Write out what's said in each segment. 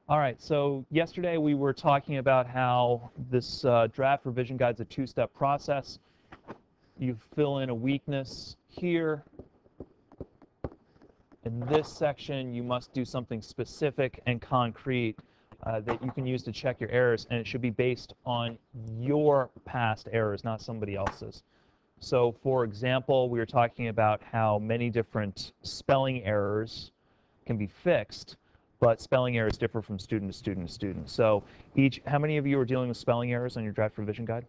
All right, so yesterday we were talking about how this draft revision guide is a two-step process. You fill in a weakness here. In this section, you must do something specific and concrete that you can use to check your errors, and it should be based on your past errors, not somebody else's. So, for example, we were talking about how many different spelling errors can be fixed, but spelling errors differ from student to student to student. So how many of you are dealing with spelling errors on your draft revision guide?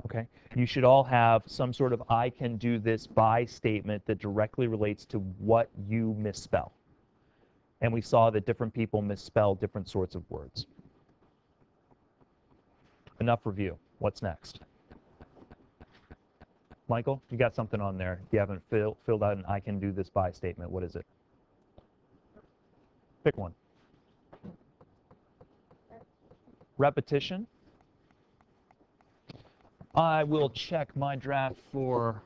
Okay. You should all have some sort of I can do this by statement that directly relates to what you misspell. And we saw that different people misspell different sorts of words. Enough review. What's next? Michael, you got something on there. You haven't filled out an I can do this by statement. What is it? Pick one. Repetition. I will check my draft for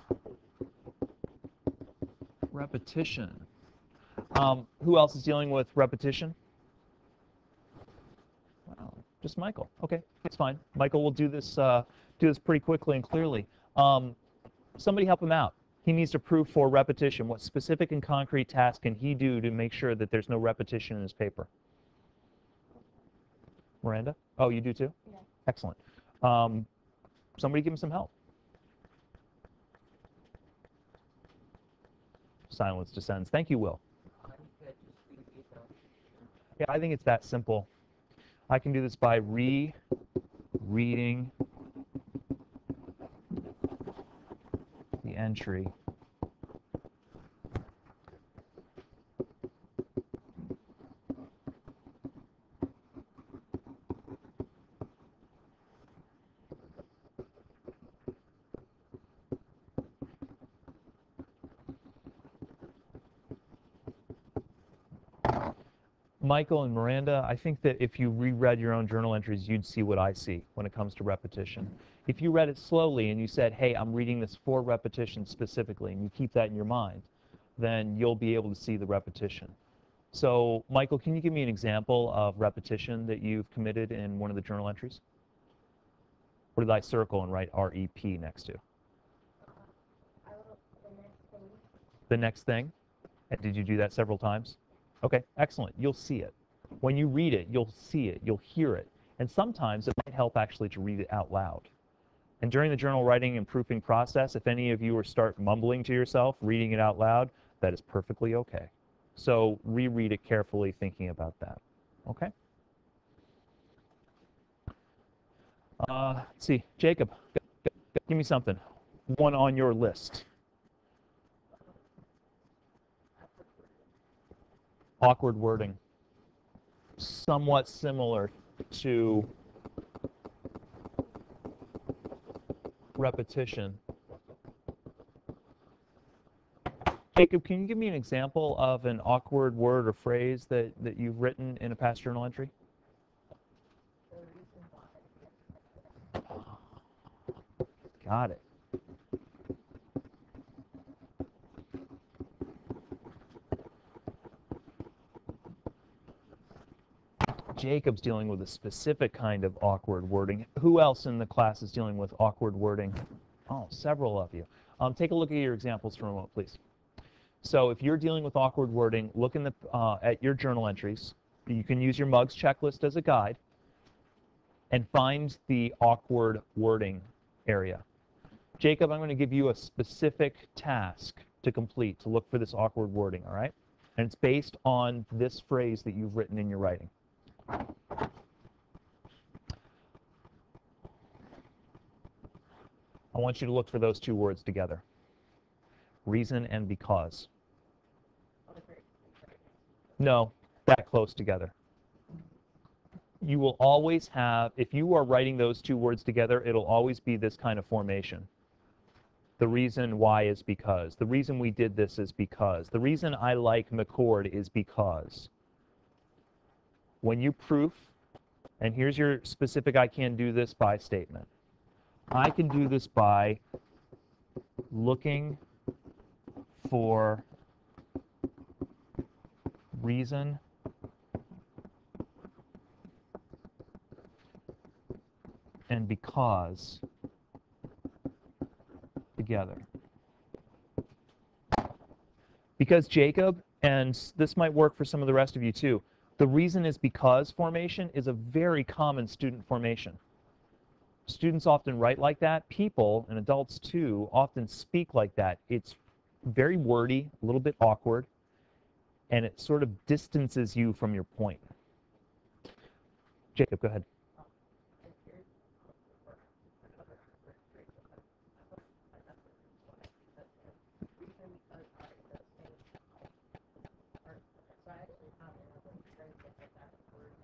repetition. Who else is dealing with repetition? Wow, just Michael. Okay, that's fine. Michael will do this pretty quickly and clearly. Somebody help him out. He needs to prove for repetition. What specific and concrete task can he do to make sure that there's no repetition in his paper? Miranda? Oh, you do too? Yeah. Excellent. Somebody give him some help. Silence descends. Thank you, Will. Yeah, I think it's that simple. I can do this by rereading the entry. Michael and Miranda, I think that if you reread your own journal entries, you'd see what I see when it comes to repetition. If you read it slowly and you said, hey, I'm reading this for repetition specifically, and you keep that in your mind, then you'll be able to see the repetition. So, Michael, can you give me an example of repetition that you've committed in one of the journal entries? What did I circle and write REP next to? I wrote the next thing. The next thing? And did you do that several times? Okay, excellent. You'll see it. When you read it, you'll see it, you'll hear it. And sometimes it might help actually to read it out loud. And during the journal writing and proofing process, if any of you start mumbling to yourself, reading it out loud, that is perfectly okay. So reread it carefully, thinking about that. Okay? Let's see. Jacob, give me something. One on your list. Awkward wording. Somewhat similar to repetition. Jacob, can you give me an example of an awkward word or phrase that you've written in a past journal entry? Got it. Jacob's dealing with a specific kind of awkward wording. Who else in the class is dealing with awkward wording? Oh, several of you. Take a look at your examples for a moment, please. So if you're dealing with awkward wording, look in at your journal entries. You can use your MUGS checklist as a guide and find the awkward wording area. Jacob, I'm going to give you a specific task to complete to look for this awkward wording, all right? And it's based on this phrase that you've written in your writing. I want you to look for those two words together. Reason and because. No, that close together. You will always have, if you are writing those two words together, it'll always be this kind of formation. The reason why is because. The reason we did this is because. The reason I like McCord is because. When you proof, and here's your specific I can do this by statement. I can do this by looking for reason and because together. Because Jacob, and this might work for some of the rest of you too, the reason is because formation is a very common student formation. Students often write like that. People, and adults too, often speak like that. It's very wordy, a little bit awkward, and it sort of distances you from your point. Jacob, go ahead.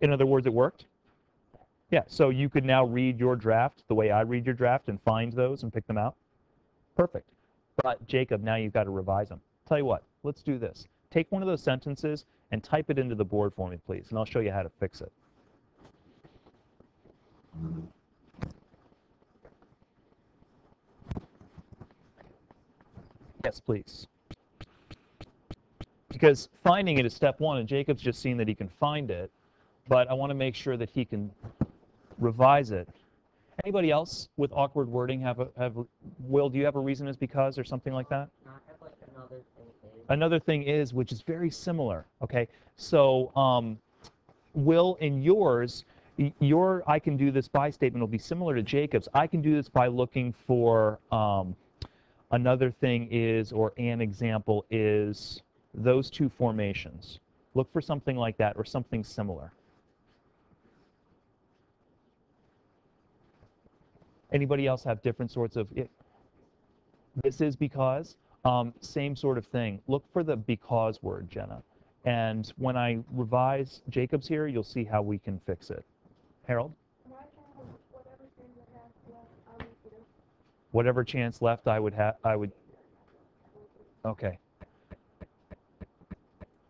In other words, it worked? Yeah, so you could now read your draft the way I read your draft and find those and pick them out? Perfect. But Jacob, now you've got to revise them. Tell you what, let's do this. Take one of those sentences and type it into the board for me, please, and I'll show you how to fix it. Yes, please. Because finding it is step one, and Jacob's just seen that he can find it, but I want to make sure that he can revise it. Anybody else with awkward wording Will, do you have a reason is because or something like that? I have like another thing is. Another thing is, which is very similar, okay? So, Will, in yours, your I can do this by statement will be similar to Jacob's. I can do this by looking for another thing is, or an example is, those two formations. Look for something like that or something similar. Anybody else have different sorts of, this is because, same sort of thing. Look for the because word, Jenna. And when I revise Jacob's here, you'll see how we can fix it. Harold? Whatever chance left I would have, okay.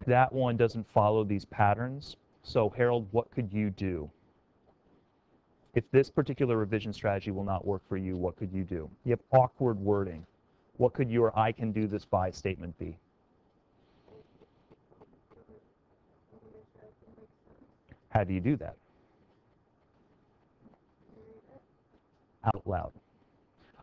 That one doesn't follow these patterns. So Harold, what could you do? If this particular revision strategy will not work for you, what could you do? You have awkward wording. What could your I can do this by statement be? How do you do that? Out loud.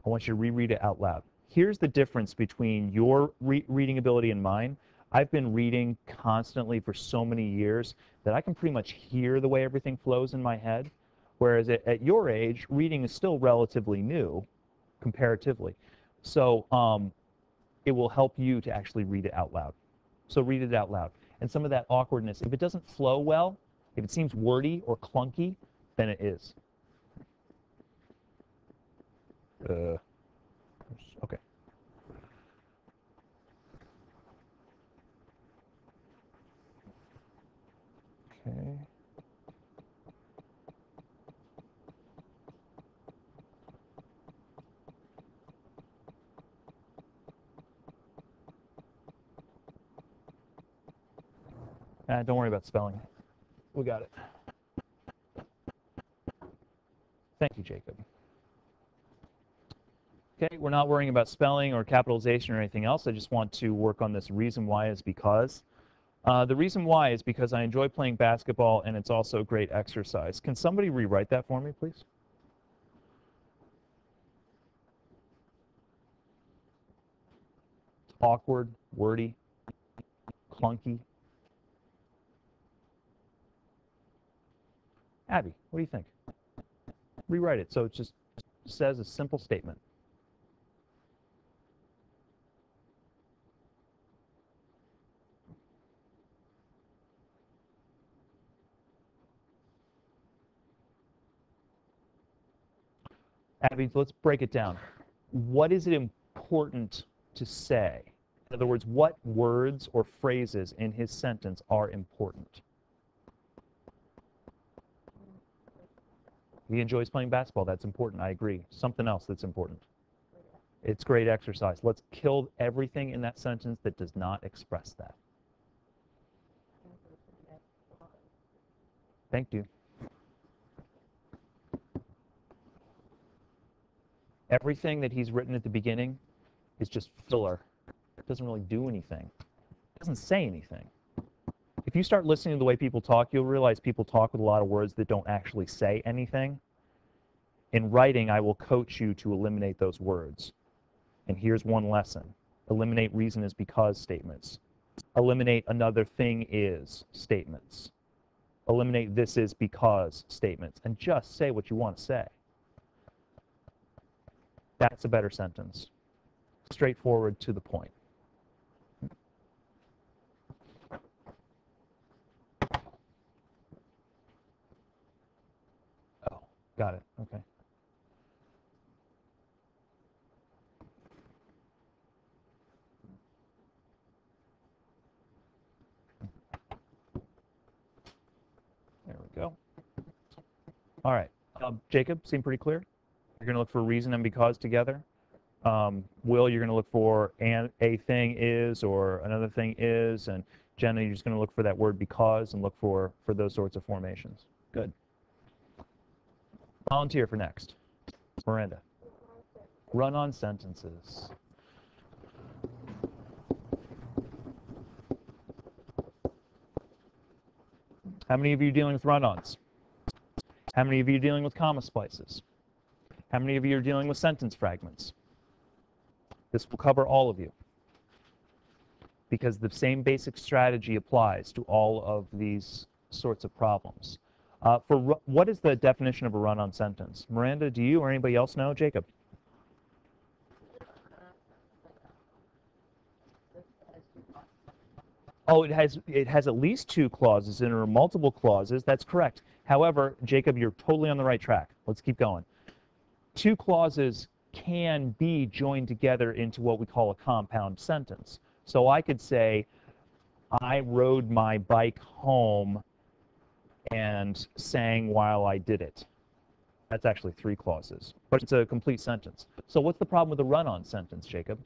I want you to reread it out loud. Here's the difference between your reading ability and mine. I've been reading constantly for so many years that I can pretty much hear the way everything flows in my head. Whereas at your age, reading is still relatively new, comparatively. So it will help you to actually read it out loud. So read it out loud. And some of that awkwardness, if it doesn't flow well, if it seems wordy or clunky, then it is. Okay. Okay. Don't worry about spelling. We got it. Thank you, Jacob. Okay, we're not worrying about spelling or capitalization or anything else. I just want to work on this reason why is because. The reason why is because I enjoy playing basketball and it's also a great exercise. Can somebody rewrite that for me, please? Awkward, wordy, clunky. Abby, what do you think? Rewrite it so it just says a simple statement. Abby, let's break it down. What is it important to say? In other words, what words or phrases in his sentence are important? He enjoys playing basketball. That's important. I agree. Something else that's important. It's great exercise. Let's kill everything in that sentence that does not express that. Thank you. Everything that he's written at the beginning is just filler. It doesn't really do anything. It doesn't say anything. If you start listening to the way people talk, you'll realize people talk with a lot of words that don't actually say anything. In writing, I will coach you to eliminate those words. And here's one lesson. Eliminate reason is because statements. Eliminate another thing is statements. Eliminate this is because statements. And just say what you want to say. That's a better sentence. Straightforward, to the point. Oh, got it. Okay. There we go. All right. Jacob, seem pretty clear? You're going to look for reason and because together. Will, you're going to look for a thing is or another thing is, and Jenna, you're just going to look for that word because and look for those sorts of formations. Good. Volunteer for next. Miranda. Run-on sentences. How many of you are dealing with run-ons? How many of you are dealing with comma splices? How many of you are dealing with sentence fragments? This will cover all of you, because the same basic strategy applies to all of these sorts of problems. What is the definition of a run-on sentence? Miranda, do you or anybody else know? Jacob? Oh, it has at least two clauses in it or multiple clauses. That's correct. However, Jacob, you're totally on the right track. Let's keep going. Two clauses can be joined together into what we call a compound sentence. So I could say, I rode my bike home and sang while I did it. That's actually three clauses, but it's a complete sentence. So what's the problem with a run-on sentence, Jacob?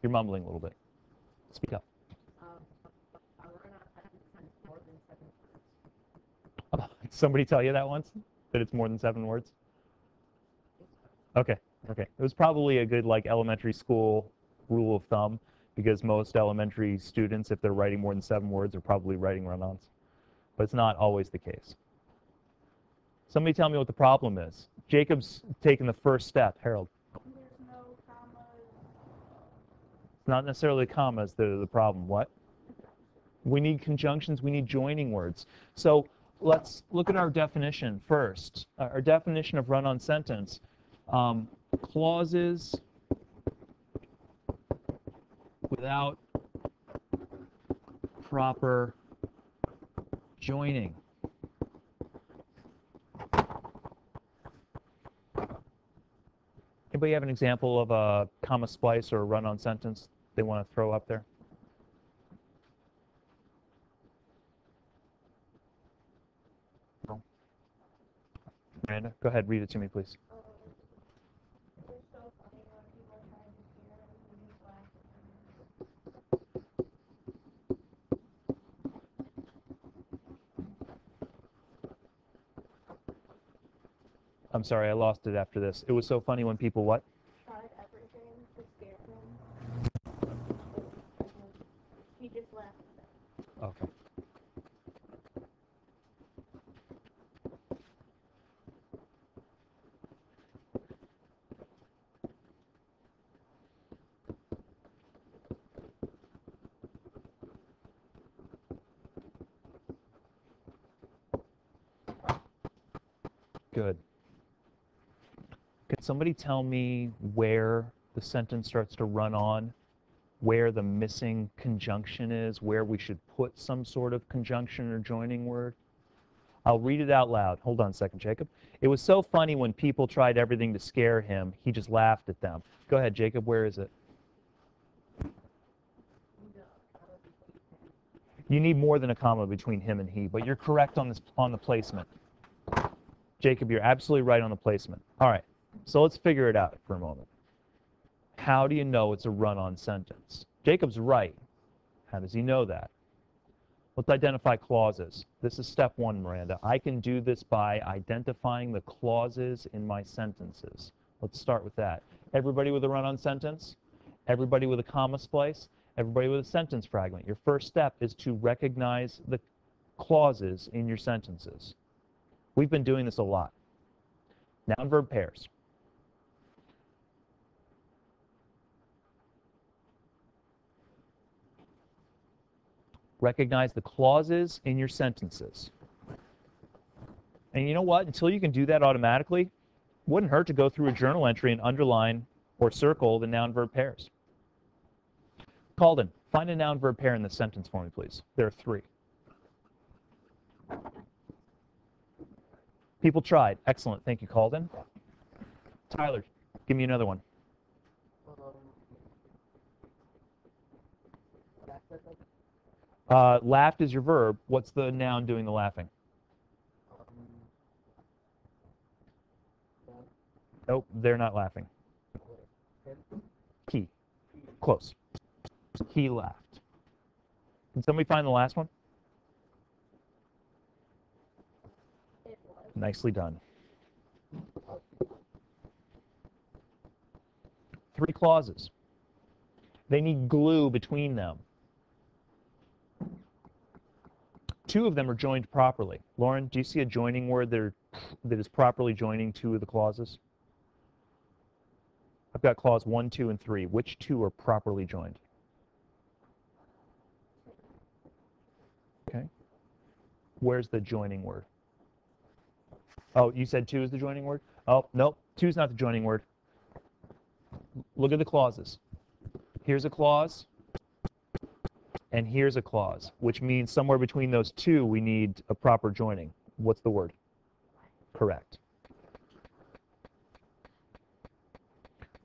You're mumbling a little bit. Speak up. Somebody tell you that once? That it's more than 7 words? Okay, okay. It was probably a good elementary school rule of thumb, because most elementary students, if they're writing more than 7 words, are probably writing run-ons. But it's not always the case. Somebody tell me what the problem is. Jacob's taken the first step. Harold. There's no commas. It's not necessarily commas that are the problem. What? We need conjunctions. We need joining words. So let's look at our definition first. Our definition of run-on sentence. Clauses without proper joining. Anybody have an example of a comma splice or a run-on sentence they want to throw up there? No? Miranda, go ahead, read it to me, please. It's so funny when people try to hear and use I'm sorry, I lost it after this. It was so funny when people what? tried everything to scare him. He just laughed at it. Okay. Good. Can somebody tell me where the sentence starts to run on, where the missing conjunction is, where we should put some sort of conjunction or joining word? I'll read it out loud. Hold on a second, Jacob. It was so funny when people tried everything to scare him, he just laughed at them. Go ahead, Jacob, where is it? You need more than a comma between him and he, but you're correct on the placement. Jacob, you're absolutely right on the placement. All right, so let's figure it out for a moment. How do you know it's a run-on sentence? Jacob's right. How does he know that? Let's identify clauses. This is step 1, Miranda. I can do this by identifying the clauses in my sentences. Let's start with that. Everybody with a run-on sentence? Everybody with a comma splice? Everybody with a sentence fragment? Your first step is to recognize the clauses in your sentences. We've been doing this a lot. Noun-verb pairs. Recognize the clauses in your sentences. And you know what? Until you can do that automatically, wouldn't hurt to go through a journal entry and underline or circle the noun-verb pairs. Calden, find a noun-verb pair in the sentence for me, please. There are 3. People tried. Excellent. Thank you, Calden. Tyler, give me another one. Laughed is your verb. What's the noun doing the laughing? Nope, they're not laughing. He. Close. He laughed. Can somebody find the last one? Nicely done. 3 clauses. They need glue between them. 2 of them are joined properly. Lauren, do you see a joining word that is properly joining 2 of the clauses? I've got clause 1, 2, and 3. Which 2 are properly joined? Okay. Where's the joining word? Oh, you said 2 is the joining word? Oh, nope, 2 is not the joining word. Look at the clauses. Here's a clause, and here's a clause, which means somewhere between those 2 we need a proper joining. What's the word? Correct.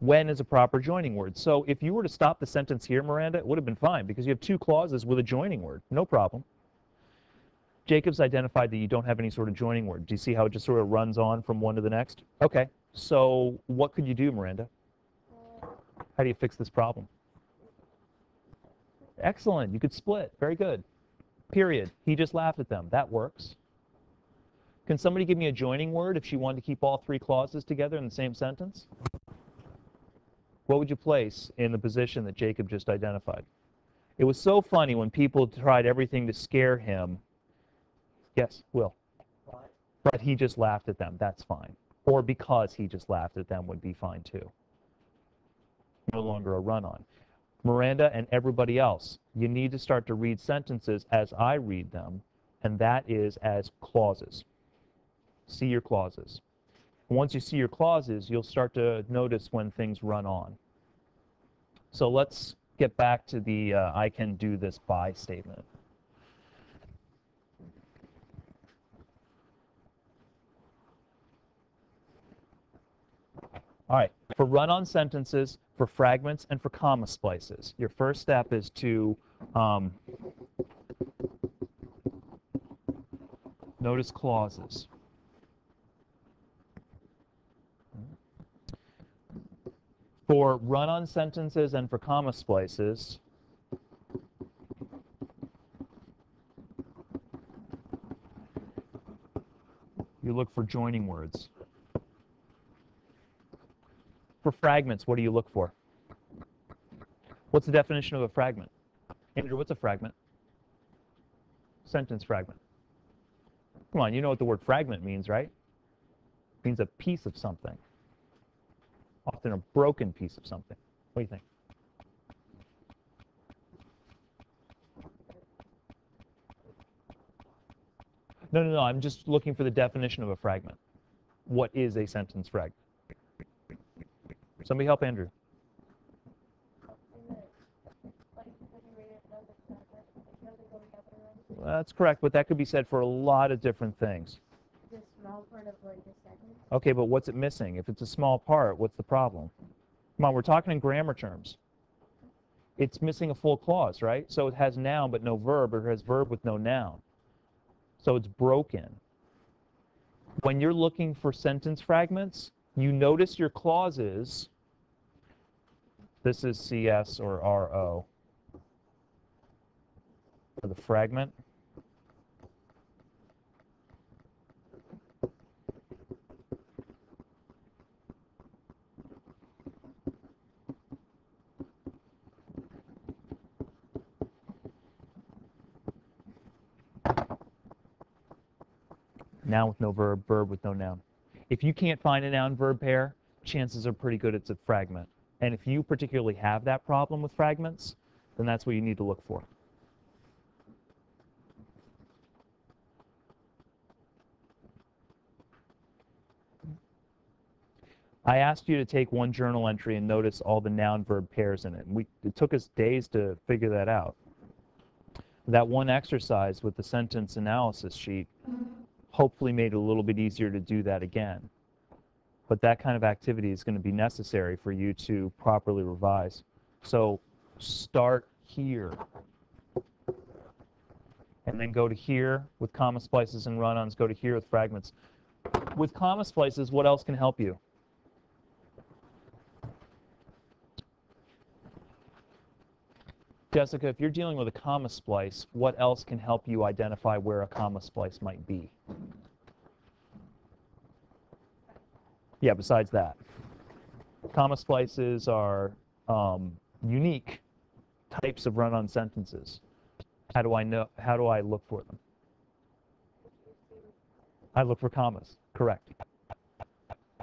When is a proper joining word. So if you were to stop the sentence here, Miranda, it would have been fine because you have 2 clauses with a joining word. No problem. Jacob's identified that you don't have any sort of joining word. Do you see how it just sort of runs on from one to the next? Okay. So what could you do, Miranda? How do you fix this problem? Excellent. You could split. Very good. Period. He just laughed at them. That works. Can somebody give me a joining word if she wanted to keep all 3 clauses together in the same sentence? What would you place in the position that Jacob just identified? It was so funny when people tried everything to scare him. Yes, Will. But he just laughed at them. That's fine. Or because he just laughed at them would be fine too. No longer a run-on. Miranda and everybody else, you need to start to read sentences as I read them, and that is as clauses. See your clauses. Once you see your clauses, you'll start to notice when things run on. So let's get back to the I can do this by statement. All right, for run-on sentences, for fragments, and for comma splices, your first step is to notice clauses. For run-on sentences and for comma splices, you look for joining words. For fragments, what do you look for? What's the definition of a fragment? Andrew, what's a fragment? Sentence fragment. Come on, you know what the word fragment means, right? It means a piece of something. Often a broken piece of something. What do you think? No, I'm just looking for the definition of a fragment. What is a sentence fragment? Somebody help Andrew. That's correct, but that could be said for a lot of different things. The small part of like a sentence. Okay, but what's it missing? If it's a small part, what's the problem? Come on, we're talking in grammar terms. It's missing a full clause, right? So it has noun but no verb, or it has verb with no noun. So it's broken. When you're looking for sentence fragments, you notice your clauses. This is CS or RO for the fragment. Noun with no verb, verb with no noun. If you can't find a noun-verb pair, chances are pretty good it's a fragment. And if you particularly have that problem with fragments, then that's what you need to look for. I asked you to take one journal entry and notice all the noun-verb pairs in it. And it took us days to figure that out. That one exercise with the sentence analysis sheet hopefully made it a little bit easier to do that again. But that kind of activity is going to be necessary for you to properly revise. So start here. And then go to here with comma splices and run-ons, go to here with fragments. With comma splices, what else can help you? Jessica, if you're dealing with a comma splice, what else can help you identify where a comma splice might be? Yeah, besides that. Comma splices are unique types of run-on sentences. How do I know? How do I look for them? I look for commas, correct.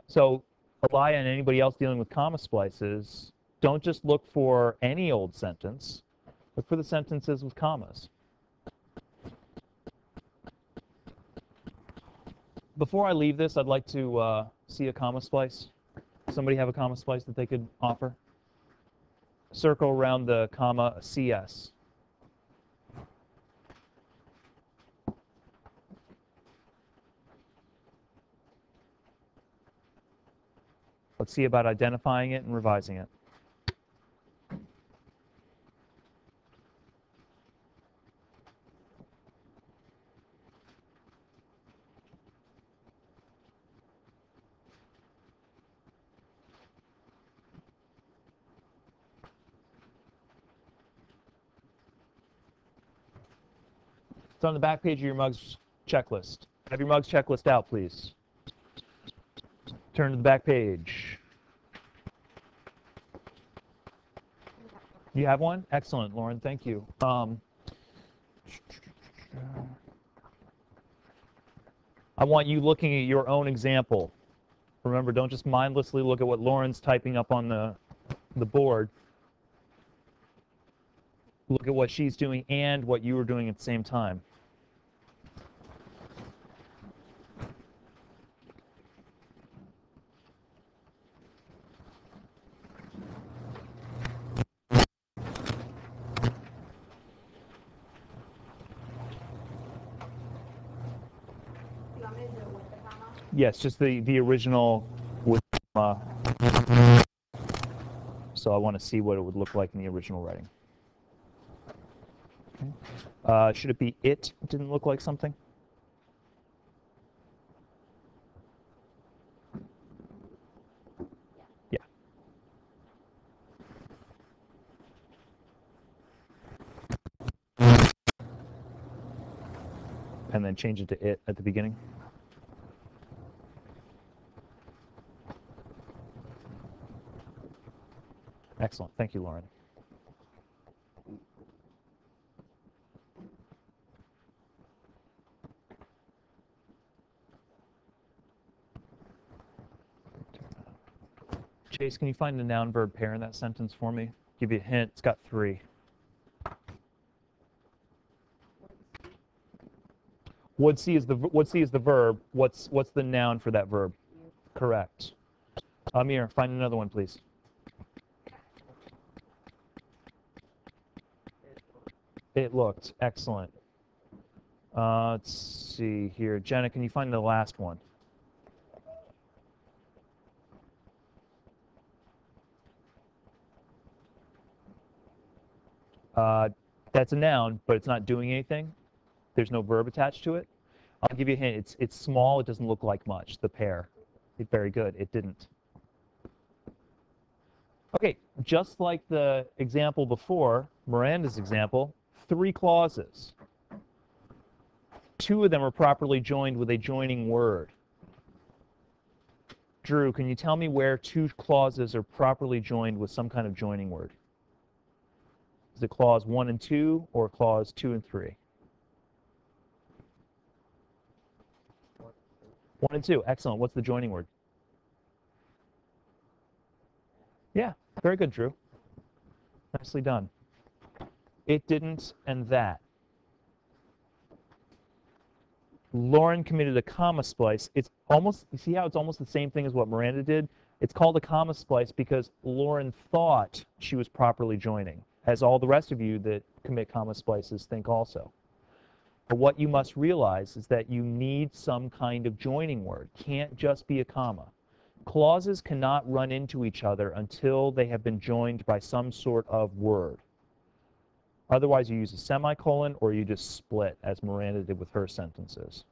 So Elia and anybody else dealing with comma splices, don't just look for any old sentence. Look for the sentences with commas. Before I leave this, I'd like to see a comma splice. Somebody have a comma splice that they could offer? Circle around the comma CS. Let's see about identifying it and revising it. It's on the back page of your MUGS checklist. Have your MUGS checklist out, please. Turn to the back page. You have one? Excellent, Lauren. Thank you. I want you looking at your own example. Remember, don't just mindlessly look at what Lauren's typing up on the board. Look at what she's doing and what you were doing at the same time. Yes, just the original with so I want to see what it would look like in the original writing. Okay. Should it be it didn't look like something? Yeah. And then change it to it at the beginning. Excellent. Thank you, Lauren. Chase, can you find the noun-verb pair in that sentence for me? Give you a hint. It's got 3. Would see is the verb. What's the noun for that verb? Correct. Amir, find another one, please. It looked. Excellent. Let's see here. Jenna, can you find the last one? That's a noun, but it's not doing anything. There's no verb attached to it. I'll give you a hint. It's small. It doesn't look like much, the pair. Very good. It didn't. Okay, just like the example before, Miranda's example, 3 clauses. 2 of them are properly joined with a joining word. Drew, can you tell me where 2 clauses are properly joined with some kind of joining word? Is it clause 1 and 2 or clause 2 and 3? 1 and 2. Excellent. What's the joining word? Yeah, very good, Drew. Nicely done. It didn't and that. Lauren committed a comma splice. It's almost, you see how it's almost the same thing as what Miranda did? It's called a comma splice because Lauren thought she was properly joining, as all the rest of you that commit comma splices think also. But what you must realize is that you need some kind of joining word. Can't just be a comma. Clauses cannot run into each other until they have been joined by some sort of word. Otherwise, you use a semicolon or you just split, as Miranda did with her sentences.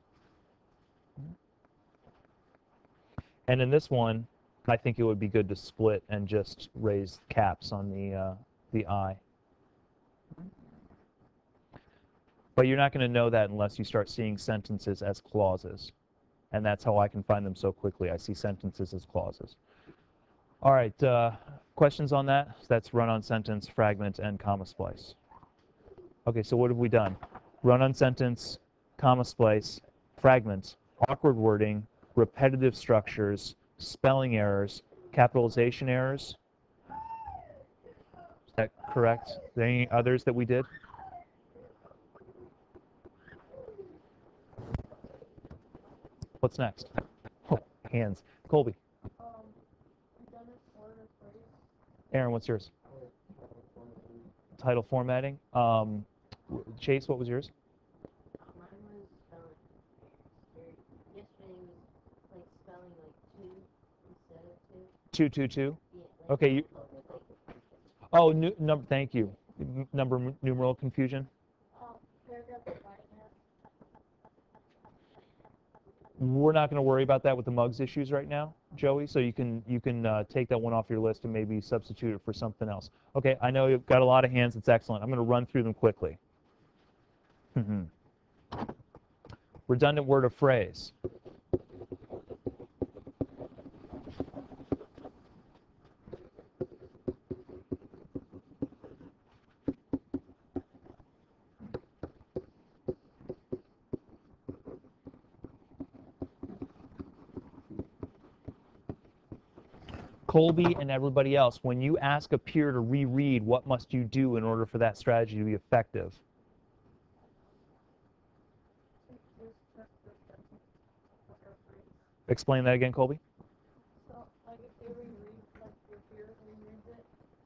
And in this one, I think it would be good to split and just raise caps on the I. But you're not going to know that unless you start seeing sentences as clauses. And that's how I can find them so quickly. I see sentences as clauses. All right, questions on that? So that's run-on sentence, fragment, and comma splice. Okay, so what have we done? Run-on sentence, comma splice, fragment, awkward wording, repetitive structures, spelling errors, capitalization errors. Is that correct? Are there any others that we did? What's next? Oh, hands. Colby. Redundant word or phrase. Aaron, what's yours? Title formatting. Chase, what was yours? Mine was yesterday was like spelling like two instead of two. 222. Yeah, like, Okay. You, like, oh, number. Thank you. Number numeral confusion. Paragraph dividing it. We're not going to worry about that with the mugs issues right now, Joey. So you can take that one off your list and maybe substitute it for something else. Okay. I know you've got a lot of hands. It's excellent. I'm going to run through them quickly. Redundant word or phrase. Colby and everybody else, when you ask a peer to reread, what must you do in order for that strategy to be effective? Explain that again, Colby. So, like, if they reread, like, your peer rereads it,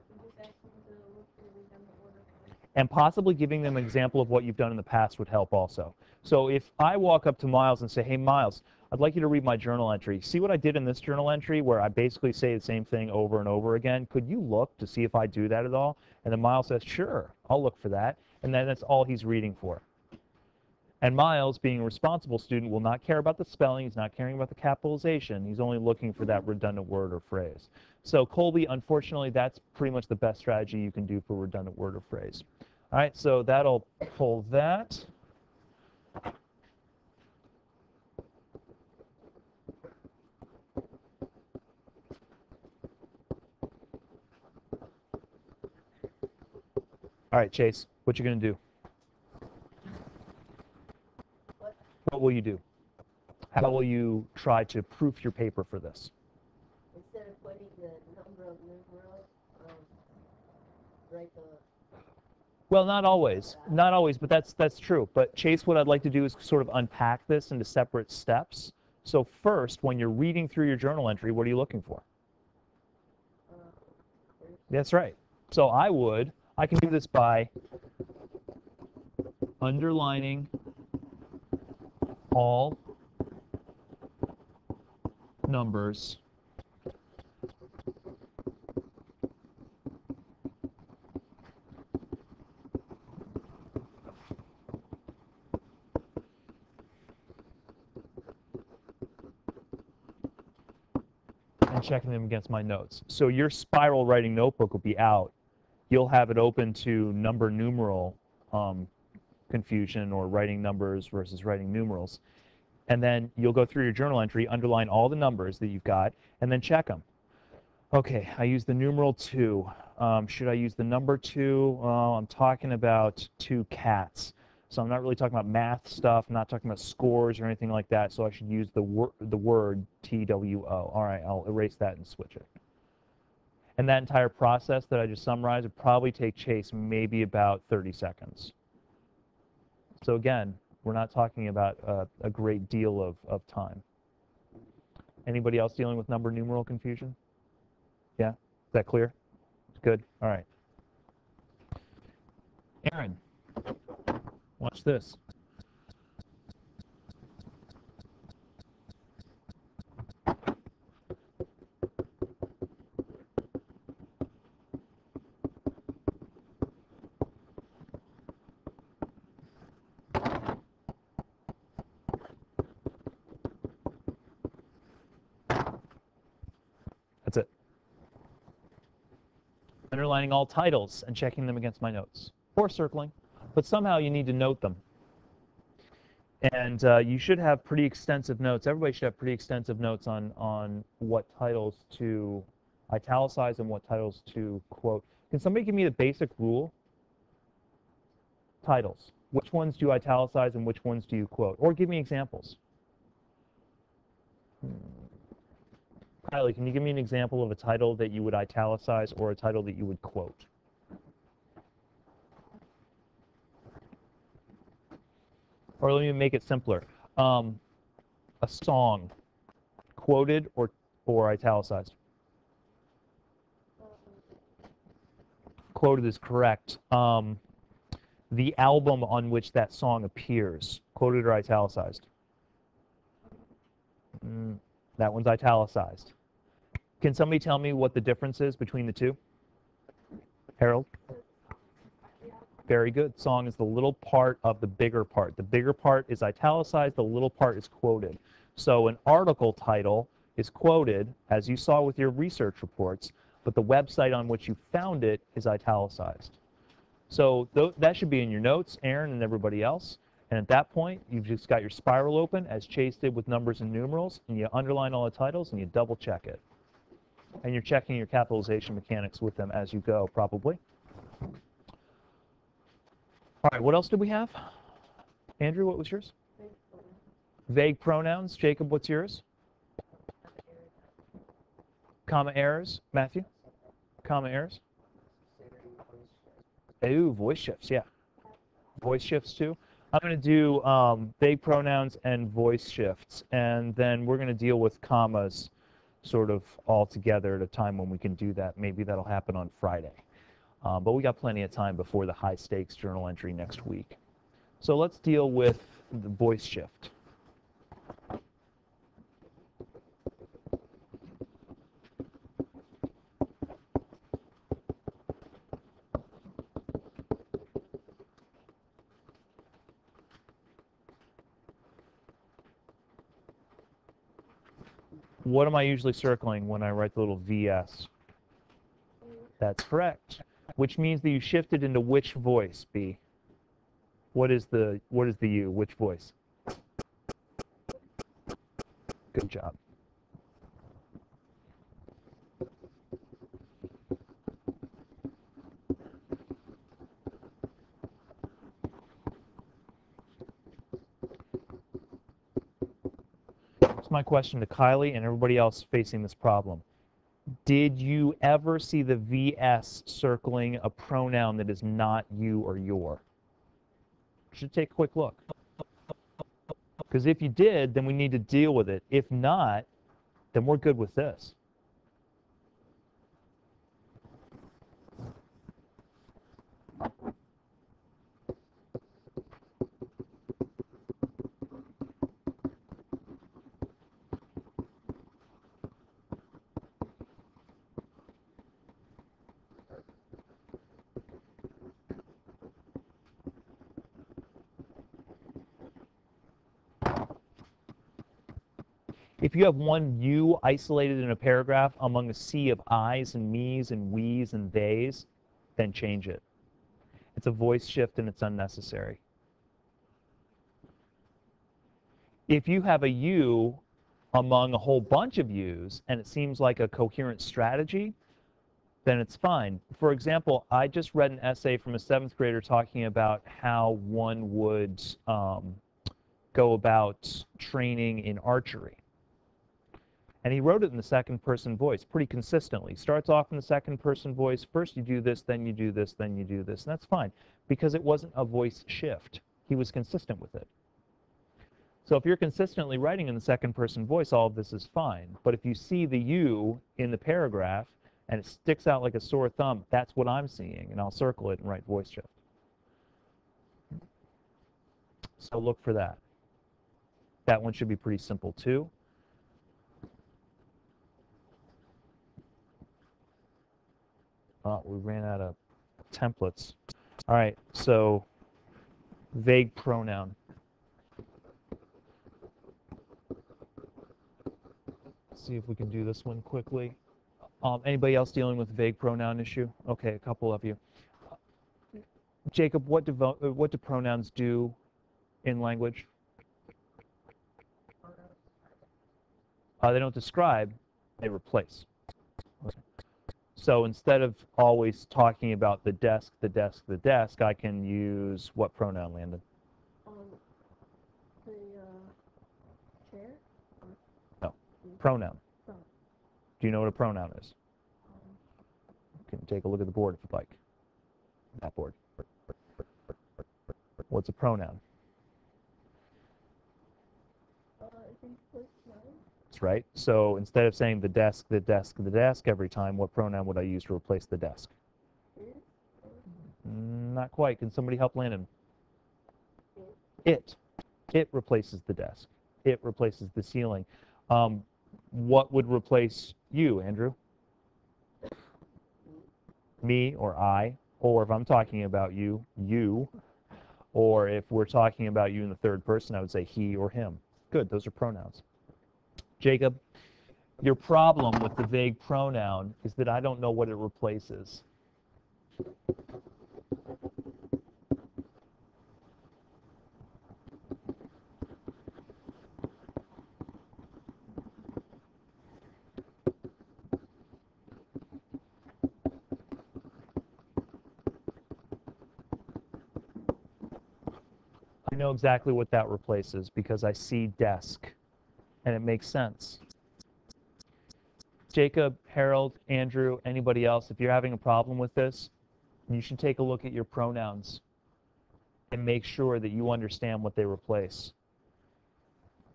you just ask them to look through the redundant word or phrase. And possibly giving them an example of what you've done in the past would help also. So if I walk up to Miles and say, hey, Miles, I'd like you to read my journal entry. See what I did in this journal entry where I basically say the same thing over and over again? Could you look to see if I do that at all? And then Miles says, sure, I'll look for that. And then that's all he's reading for. And Miles, being a responsible student, will not care about the spelling. He's not caring about the capitalization. He's only looking for that redundant word or phrase. So Colby, unfortunately, that's pretty much the best strategy you can do for redundant word or phrase. All right, so that'll pull that. All right, Chase, what you going to do? What will you do? How will you try to proof your paper for this? instead of putting the number of numerals, write the. Well, not always. Not always, but that's true. But Chase, what I'd like to do is sort of unpack this into separate steps. So first, when you're reading through your journal entry, what are you looking for? That's right. So I can do this by underlining all numbers and checking them against my notes. So your spiral writing notebook will be out. You'll have it open to number numeral confusion or writing numbers versus writing numerals. And then you'll go through your journal entry, underline all the numbers that you've got, and then check them. Okay, I use the numeral 2. Should I use the number 2? I'm talking about 2 cats. So I'm not really talking about math stuff, I'm not talking about scores or anything like that, so I should use the word TWO. All right, I'll erase that and switch it. And that entire process that I just summarized would probably take Chase maybe about 30 seconds. So again, we're not talking about a great deal of time. Anybody else dealing with number numeral confusion? Yeah? Is that clear? Good? All right. Aaron, watch this. That's it. Underlining all titles and checking them against my notes. Or circling. But somehow you need to note them. And you should have pretty extensive notes. Everybody should have pretty extensive notes on what titles to italicize and what titles to quote. Can somebody give me the basic rule? Titles. Which ones do you italicize and which ones do you quote? Or give me examples. Kylie, can you give me an example of a title that you would italicize or a title that you would quote? Or let me make it simpler. A song, quoted or italicized? Quoted is correct. The album on which that song appears, quoted or italicized? That one's italicized. Can somebody tell me what the difference is between the two? Harold? Very good. Song is the little part of the bigger part. The bigger part is italicized, the little part is quoted. So an article title is quoted, as you saw with your research reports, but the website on which you found it is italicized. So that should be in your notes, Aaron and everybody else. And at that point, you've just got your spiral open, as Chase did with numbers and numerals, and you underline all the titles and you double check it. And you're checking your capitalization mechanics with them as you go, probably. All right, what else did we have? Andrew, what was yours? Vague pronouns. Jacob, what's yours? Comma errors. Matthew? Comma errors. Ooh, voice shifts, yeah. Voice shifts too. I'm going to do vague pronouns and voice shifts, and then we're going to deal with commas sort of all together at a time when we can do that. Maybe that'll happen on Friday. But we got plenty of time before the high stakes journal entry next week. So let's deal with the voice shift. What am I usually circling when I write the little VS? That's correct. Which means that you shifted into which voice, B? What is the U? Which voice? Good job. That's my question to Kylie and everybody else facing this problem. Did you ever see the VS circling a pronoun that is not you or your? You should take a quick look. Because if you did, then we need to deal with it. If not, then we're good with this. If you have one you isolated in a paragraph among a sea of I's and me's and we's and they's, then change it. It's a voice shift and it's unnecessary. If you have a you among a whole bunch of yous and it seems like a coherent strategy, then it's fine. For example, I just read an essay from a 7th grader talking about how one would go about training in archery. And he wrote it in the 2nd person voice pretty consistently. Starts off in the 2nd person voice. First you do this, then you do this, then you do this. And that's fine because it wasn't a voice shift. He was consistent with it. So if you're consistently writing in the 2nd person voice, all of this is fine. But if you see the you in the paragraph and it sticks out like a sore thumb, that's what I'm seeing. And I'll circle it and write voice shift. So look for that. That one should be pretty simple too. We ran out of templates. All right, so vague pronoun. Let's see if we can do this one quickly. Anybody else dealing with vague pronoun issue? Okay, a couple of you. Jacob, what do pronouns do in language? They don't describe, they replace. Okay. So instead of always talking about the desk, the desk, the desk, I can use what pronoun, Landon? The chair? No, pronoun. Pronoun. Do you know what a pronoun is? You can take a look at the board if you'd like. That board. What's a pronoun? I think place nine. That's right. So instead of saying the desk, the desk, the desk every time, what pronoun would I use to replace the desk? Not quite. Can somebody help Landon? It. It replaces the desk. It replaces the ceiling. What would replace you, Andrew? Me or I. Or if I'm talking about you, you. Or if we're talking about you in the 3rd person, I would say he or him. Good. Those are pronouns. Jacob, your problem with the vague pronoun is that I don't know what it replaces. I know exactly what that replaces because I see desk, and it makes sense. Jacob, Harold, Andrew, anybody else, if you're having a problem with this, you should take a look at your pronouns and make sure that you understand what they replace.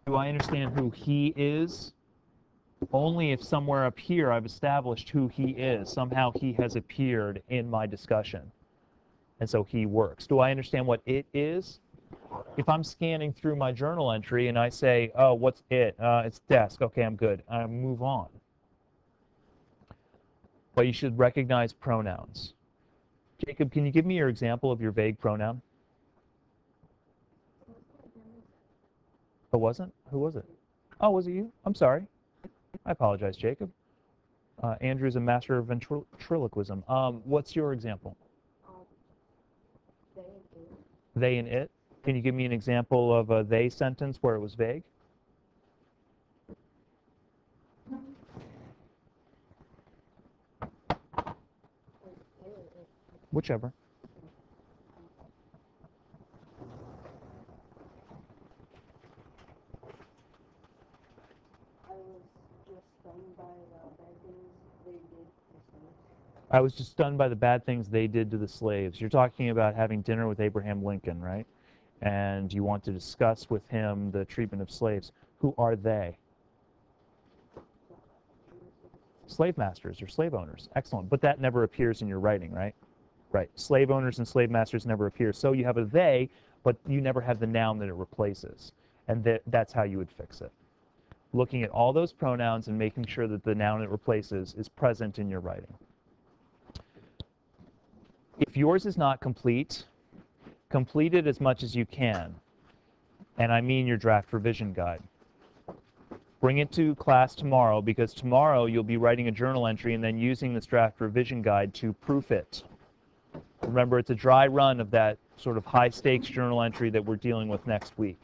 Do I understand who he is? Only if somewhere up here I've established who he is. Somehow he has appeared in my discussion, and so he works. Do I understand what it is? If I'm scanning through my journal entry and I say, oh, what's it? It's desk. Okay, I'm good. I move on. But you should recognize pronouns. Jacob, can you give me your example of your vague pronoun? Oh, wasn't? Who was it? Oh, was it you? I'm sorry. I apologize, Jacob. Andrew's a master of ventriloquism. What's your example? They and it. They and it. Can you give me an example of a they sentence where it was vague? Whichever. I was just stunned by the bad things they did to the slaves. I was just stunned by the bad things they did to the slaves. You're talking about having dinner with Abraham Lincoln, right? And you want to discuss with him the treatment of slaves. Who are they? Slave masters or slave owners. Excellent. But that never appears in your writing, right? Right. Slave owners and slave masters never appear. So you have a they, but you never have the noun that it replaces. And that's how you would fix it. Looking at all those pronouns and making sure that the noun it replaces is present in your writing. If yours is not complete, complete it as much as you can. And I mean your draft revision guide. Bring it to class tomorrow, because tomorrow you'll be writing a journal entry and then using this draft revision guide to proof it. Remember, it's a dry run of that sort of high-stakes journal entry that we're dealing with next week.